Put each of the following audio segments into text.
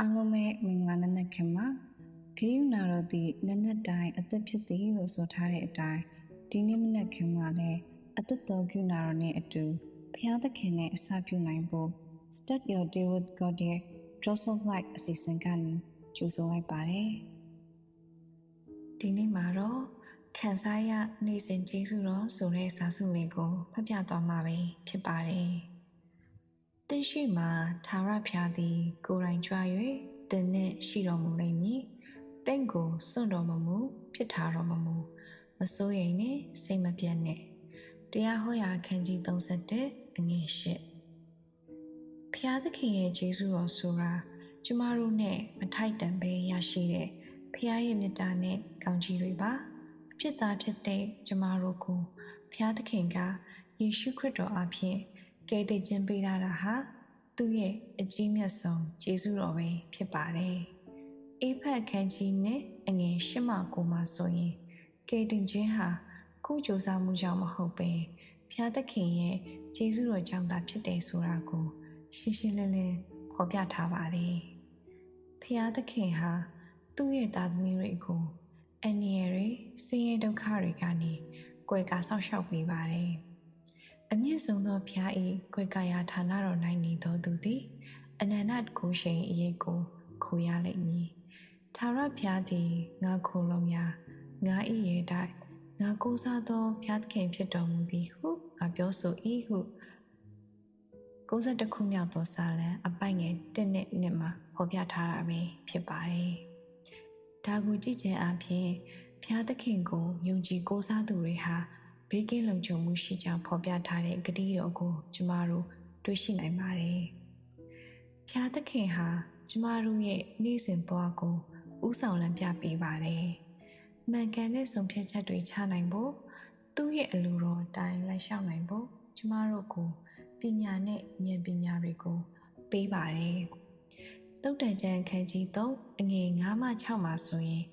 အားလုံးပဲမင်္ဂလာနံနက်ခင်းပါဂေယုနာတော်သည်နံနက်တိုင်းအသက်ဖြစ်သည်လို့ဆိုထားတဲ့အတိုင်းဒီနေ့မနက်ခင်းမှာလည်းအသက်တော်ဂေယုနာတော်နဲ့အတူဘုရားသခင်နဲ့အစပြုနိုင်ဖို့ Start Your Day with God ရဲ့ Drops of Light အစီအစဉ်ကနေကြိုဆိုလိုက်ပါတယ်ဒီနေ့မှာတော့ခံစားရနေစဉ်ကျေးဇူးတော်ဆိုတဲ့စာစုလေးကိုဖတ်ပြသွားမှာပဲဖြစ်ပါတယ်သင်ရှိမှာထာဝရဘုရားသည်ကိုယ်တိုင်ကြွ၍သင်နှင့်ရှိတော်မူလိမ့်မည်။သင်ကိုစွန့်တော်မမူဖြစ်ထားတော်မမူမစိုးရိမ်နဲ့စိတ်မပြတ်နဲ့တရားဟောရာခန်းကြီး31အငယ်8ဘုရားသခင်ရဲ့ကျေးဇူးတော်ဆိုတာကျမတို့နဲ့မထိုက်တန်ပဲရရှိတဲ့ဘုရားရဲ့မေတ္တာနဲ့ကောင်းချီးတွေပါအဖြစ်သားဖြစ်တဲ့ကျမတို့ကိုဘုရားသခင်ကယေရှုခရစ်တော်အဖြစ်ကယ်တင်ခြင်းပေးတာဟာသူ့ရဲ့အကြီးမြတ်ဆုံးကျေးဇူးတော်ပဲဖြစ်ပါတယ်။အေဖတ်ခန်းကြီးနဲ့အငယ်8မှ9မှာဆိုရင်ကယ်တင်ခြင်းဟာကိုယ်ကြိုးစားမှုကြောင့်မဟုတ်ပဲဘုရားသခင်ရဲ့ကျေးဇူးတော်ကြောင့်သာဖြစ်တယ်ဆိုတာကိုရှင်းရှင်းလင်းလင်းဖော်ပြထားပါတယ်။ဘုရားသခင်ဟာသူ့ရဲ့သားသမီးတွေကိုအန္တရာယ်တွေဆင်းရဲဒုက္ခတွေကနေကွယ်ကာဆောက်ရှောက်ပေးပါတယ်။အမြင့်ဆုံးသောဘုရား၏ကွယ်ကာရာဌာနတော်၌နေသောသူသည်အနန္တကိုရှိန်အရေးကိုခိုရလိမ့်မည်။ထာဝရဘုရားသည်ငါခိုလုံရာငါ၏ရဲ့တိုက်ငါကိုးစားသောဘုရားသခင်ဖြစ်တော်မူသည်ဟုငါပြောဆို၏ဟု61ခုမြောက်သောစာလံအပိုင်ငယ်1နဲ့2မှာဖော်ပြထားတာပဲဖြစ်ပါတယ်။ဒါကိုကြည့်ခြင်းအပြင်ဘုရားသခင်ကိုယုံကြည်ကိုးစားသူတွေဟာဘေးကင်းလုံခြုံမှုရှိကြောင်းဖော်ပြထားတဲ့ဂတိတော်ကိုကျမတို့တွေ့ရှိနိုင်ပါတယ်။ဘုရားသခင်ဟာကျမတို့ရဲ့နေ့စဉ်ဘဝကိုဥဆောင်လမ်းပြပေးပါတယ်။မှန်ကန်တဲ့ဆုံးဖြတ်ချက်တွေချနိုင်ဖို့သူ့ရဲ့အလိုတော်တိုင်းလိုက်လျှောက်နိုင်ဖို့ကျမတို့ကိုပညာနဲ့ဉာဏ်ပညာတွေကိုပေးပါတယ်။သုတ္တန်ကျမ်းခန်းကြီး3အငယ်9မှ6မှာဆိုရင်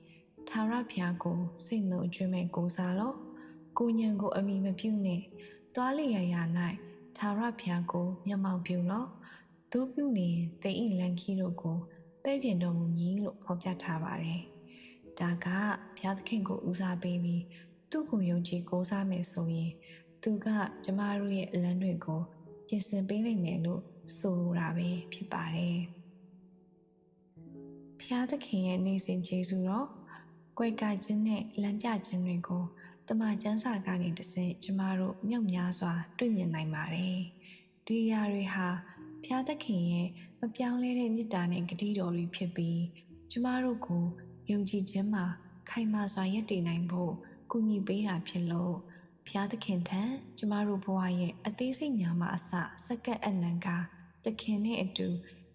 ထာဝရဘုရားကိုစိတ်နှုတ်အကျွမ်းမဲ့ကိုးစားလို့ကိုဉဏ်ကိုအမိမပြုနဲ့တွားလျက်ရာ၌ထာဝရဘုရားကိုမျက်မှောက်ပြုလို့သို့ပြုနေသင်၏လမ်းခီးတို့ကိုပဲ့ပြင်တော်မူမည်လို့ဖော်ပြထားပါတယ်။ဒါကဘုရားသခင်ကိုဦးစားပေးပြီးသူ့ကိုယုံကြည်ကိုးစားမယ်ဆိုရင်သူကကျမတို့ရဲ့လမ်းတွေကိုပြင်ဆင်ပေးနိုင်မယ်လို့ဆိုလိုတာပဲဖြစ်ပါတယ်။ဘုရားသခင်ရဲ့နေ့စဉ်ကျေးဇူးတော်ကွယ်ကာခြင်းနဲ့လမ်းပြခြင်းတွေကိုတမန်ကျမ်းစာကနေတဆင့်ကျမတို့မြောက်များစွာတွေ့မြင်နိုင်ပါတယ်။ဒီအရာတွေဟာဘုရားသခင်ရဲ့မပြောင်းလဲတဲ့မေတ္တာနဲ့ဂရုတော်တွေဖြစ်ပြီးကျမတို့ကိုယုံကြည်ခြင်းမှာခိုင်မာစွာရပ်တည်နိုင်ဖို့ကူညီပေးတာဖြစ်လို့ဘုရားသခင်ထံကျမတို့ဘဝရဲ့အသေးစိတ်များမှအစစက္ကန့်အနံကသခင်နဲ့အတူ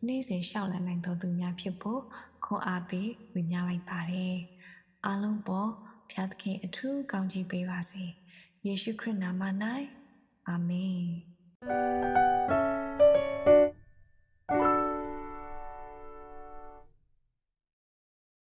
နေ့စဉ်ရှောက်လန်းနိုင်တော်သူများဖြစ်ဖို့ခွန်အားပေးဝေမျှလိုက်ပါတယ်။အားလုံးပေါ်ဘုရားသခင်အထူးကောင်းချီးပေးပါစေ။ယေရှုခရစ်နာမ၌အာမင်။